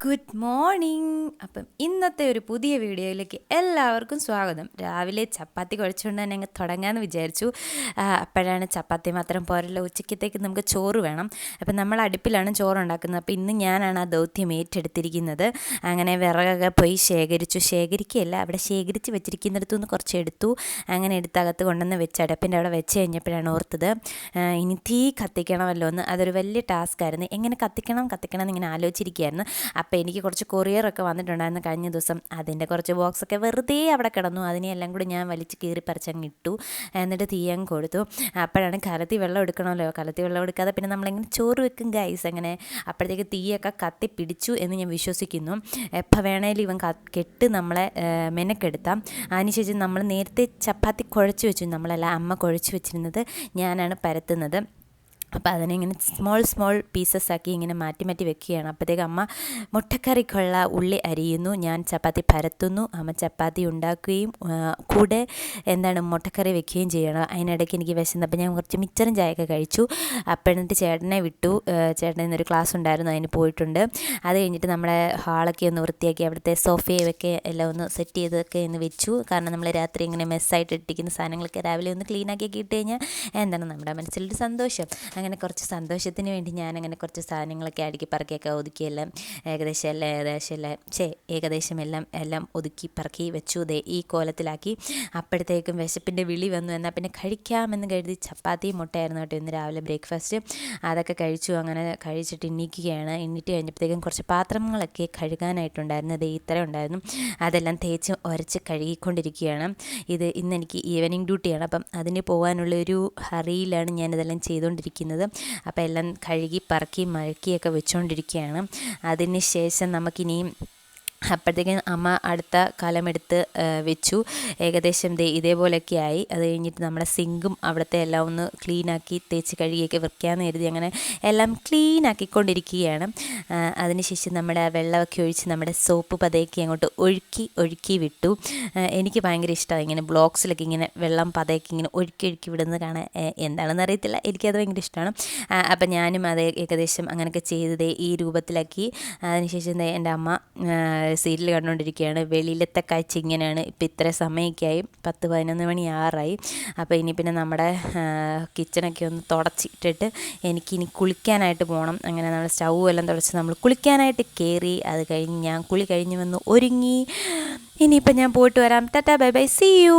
Good morning. അപ്പം ഇന്നത്തെ ഒരു പുതിയ വീഡിയോയിലേക്ക് എല്ലാവർക്കും സ്വാഗതം. രാവിലെ ചപ്പാത്തി കുഴച്ചുകൊണ്ട് തന്നെ അങ്ങ് തുടങ്ങാമെന്ന് വിചാരിച്ചു. അപ്പോഴാണ് ചപ്പാത്തി മാത്രം പോരല്ലോ, ഉച്ചയ്ക്കത്തേക്ക് നമുക്ക് ചോറ് വേണം. അപ്പം നമ്മൾ അടുപ്പിലാണ് ചോറ് ഉണ്ടാക്കുന്നത്. അപ്പോൾ ഇന്ന് ഞാനാണ് ആ ദൗത്യം ഏറ്റെടുത്തിരിക്കുന്നത്. അങ്ങനെ വിറകൊക്കെ പോയി ശേഖരിക്കുകയല്ല, അവിടെ ശേഖരിച്ച് വെച്ചിരിക്കുന്നിടത്തുനിന്ന് കുറച്ച് എടുത്തു. അങ്ങനെ എടുത്തകത്ത് കൊണ്ടുവന്ന് വെച്ച് അടുപ്പിൻ്റെ അവിടെ വെച്ച് കഴിഞ്ഞപ്പോഴാണ് ഓർത്തത് ഇനി തീ കത്തിക്കണമല്ലോ എന്ന്. അതൊരു വലിയ ടാസ്ക് ആയിരുന്നു. എങ്ങനെ കത്തിക്കണം എന്നിങ്ങനെ ആലോചിച്ചിരിക്കുകയായിരുന്നു. അപ്പോൾ എനിക്ക് കുറച്ച് കൊറിയറൊക്കെ വന്നിട്ടുണ്ടായിരുന്നു കഴിഞ്ഞ ദിവസം. അതിൻ്റെ കുറച്ച് ബോക്സൊക്കെ വെറുതെ അവിടെ കിടന്നു. അതിനെയെല്ലാം കൂടി ഞാൻ വലിച്ച് കീറി പറിച്ചങ്ങ് ഇട്ടു. എന്നിട്ട് തീയങ്ങ് കൊടുത്തു. അപ്പോഴാണ് കലത്തി വെള്ളം എടുക്കണമല്ലോ. കലത്തി വെള്ളം എടുക്കാതെ പിന്നെ നമ്മളെങ്ങനെ ചോറ് വെക്കും ഗൈസ്. അങ്ങനെ അപ്പോഴത്തേക്ക് തീയൊക്കെ കത്തി പിടിച്ചു എന്ന് ഞാൻ വിശ്വസിക്കുന്നു. എപ്പോൾ വേണേലും ഇവൻ കെട്ട് നമ്മളെ മെനക്കെടുത്താം. അതിനുശേഷം നമ്മൾ നേരത്തെ ചപ്പാത്തി കുഴച്ച് വെച്ചു. നമ്മളല്ല, അമ്മ കുഴച്ച് വെച്ചിരുന്നത്, ഞാനാണ് പരത്തുന്നത്. അപ്പോൾ അതിനെ ഇങ്ങനെ സ്മോൾ പീസസ് ആക്കി ഇങ്ങനെ മാറ്റി വെക്കുകയാണ്. അപ്പോഴത്തേക്ക് അമ്മ മുട്ടക്കറിക്കുള്ള ഉള്ളി അരിയുന്നു, ഞാൻ ചപ്പാത്തി പരത്തുന്നു. അമ്മ ചപ്പാത്തി ഉണ്ടാക്കുകയും കൂടെ മുട്ടക്കറി വെക്കുകയും ചെയ്യണം. അതിനിടയ്ക്ക് എനിക്ക് വിശന്നപ്പോൾ ഞാൻ കുറച്ച് മിച്ചറും ചായയൊക്കെ കഴിച്ചു. എന്നിട്ട് ചേട്ടനെ വിട്ടു. ചേട്ടൻ ഇന്നൊരു ക്ലാസ് ഉണ്ടായിരുന്നു, അതിന് പോയിട്ടുണ്ട്. അത് കഴിഞ്ഞിട്ട് നമ്മുടെ ഹാളൊക്കെ ഒന്ന് വൃത്തിയാക്കി അവിടുത്തെ സോഫയൊക്കെ എല്ലാം ഒന്ന് സെറ്റ് ചെയ്തൊക്കെ ഒന്ന് വെച്ചു. കാരണം നമ്മൾ രാത്രി ഇങ്ങനെ മെസ്സായിട്ട് ഇട്ടിരിക്കുന്ന സാധനങ്ങളൊക്കെ രാവിലെ ഒന്ന് ക്ലീനാക്കി ഇട്ട് കഴിഞ്ഞാൽ നമ്മുടെ മനസ്സിലൊരു സന്തോഷം. അങ്ങനെ കുറച്ച് സന്തോഷത്തിന് വേണ്ടി ഞാനങ്ങനെ കുറച്ച് സാധനങ്ങളൊക്കെ അടുക്കി പറക്കിയൊക്കെ ഒതുക്കിയെല്ലാം ഏകദേശം എല്ലാം ഒതുക്കി പറക്കി വെച്ചു. ഈ കോലത്തിലാക്കി. അപ്പോഴത്തേക്കും വിശപ്പിൻ്റെ വിളി വന്നു. എന്നാൽ പിന്നെ കഴിക്കാമെന്ന് കരുതി ചപ്പാത്തിയും മുട്ടയായിരുന്നു കേട്ടോ ഇന്ന് രാവിലെ ബ്രേക്ക്ഫാസ്റ്റ്. അതൊക്കെ കഴിച്ചു. അങ്ങനെ കഴിച്ചിട്ട് എണീറ്റ് കഴിഞ്ഞപ്പോഴത്തേക്കും കുറച്ച് പാത്രങ്ങളൊക്കെ കഴുകാനായിട്ടുണ്ടായിരുന്നു. ഇത്ര ഉണ്ടായിരുന്നു. അതെല്ലാം തേച്ച് ഉരച്ച് കഴുകിക്കൊണ്ടിരിക്കുകയാണ്. ഇന്നെനിക്ക് ഈവനിങ് ഡ്യൂട്ടിയാണ്. അപ്പം അതിന് പോകാനുള്ളൊരു ഹറിയിലാണ് ഞാനിതെല്ലാം ചെയ്തുകൊണ്ടിരിക്കുന്നത്. അപ്പോൾ എല്ലാം കഴുകി പറക്കി മഴക്കിയൊക്കെ വെച്ചുകൊണ്ടിരിക്കുകയാണ്. അതിന് ശേഷം നമുക്കിനിയും അപ്പോഴത്തേക്കും അമ്മ അടുത്ത കലമെടുത്ത് വെച്ചു. ഏകദേശം ഇതേപോലെയൊക്കെ ആയി. അത് കഴിഞ്ഞിട്ട് നമ്മുടെ സിങ്കും അവിടുത്തെ എല്ലാം ഒന്ന് ക്ലീനാക്കി തേച്ച് കഴുകിയൊക്കെ വെക്കാമെന്ന് കരുതി അങ്ങനെ എല്ലാം ക്ലീനാക്കിക്കൊണ്ടിരിക്കുകയാണ്. അതിനുശേഷം നമ്മുടെ വെള്ളമൊക്കെ ഒഴിച്ച് നമ്മുടെ സോപ്പ് പതയൊക്കെ അങ്ങോട്ട് ഒഴുക്കി വിട്ടു. എനിക്ക് ഭയങ്കര ഇഷ്ടമാണ് ഇങ്ങനെ ബ്ലോക്സിലൊക്കെ ഇങ്ങനെ വെള്ളം പതയൊക്കെ ഇങ്ങനെ ഒഴുക്കി വിടുന്നത് കാണാൻ. എന്താണെന്ന് അറിയത്തില്ല, എനിക്കത് ഭയങ്കര ഇഷ്ടമാണ്. അപ്പം ഞാനും അത് ഏകദേശം അങ്ങനെയൊക്കെ ചെയ്തത് ഈ രൂപത്തിലാക്കി. അതിനുശേഷം എൻ്റെ അമ്മ സീരിയൽ കണ്ടുകൊണ്ടിരിക്കുകയാണ്. വെളിയിലത്തെ കാഴ്ച ഇങ്ങനെയാണ്. ഇപ്പം ഇത്ര സമയമൊക്കെയായി, 10-11 മണി ആറായി. അപ്പോൾ ഇനി പിന്നെ നമ്മുടെ കിച്ചണൊക്കെ ഒന്ന് തുടച്ചിട്ടിട്ട് എനിക്കിനി കുളിക്കാനായിട്ട് പോകണം. അങ്ങനെ നമ്മൾ സ്റ്റൗ എല്ലാം തുടച്ച് നമ്മൾ കുളിക്കാനായിട്ട് കയറി. അത് കഴിഞ്ഞ് ഞാൻ കുളി കഴിഞ്ഞ് വന്ന് ഒരുങ്ങി. ഇനിയിപ്പം ഞാൻ പോയിട്ട് വരാം. Tata bye bye, see U.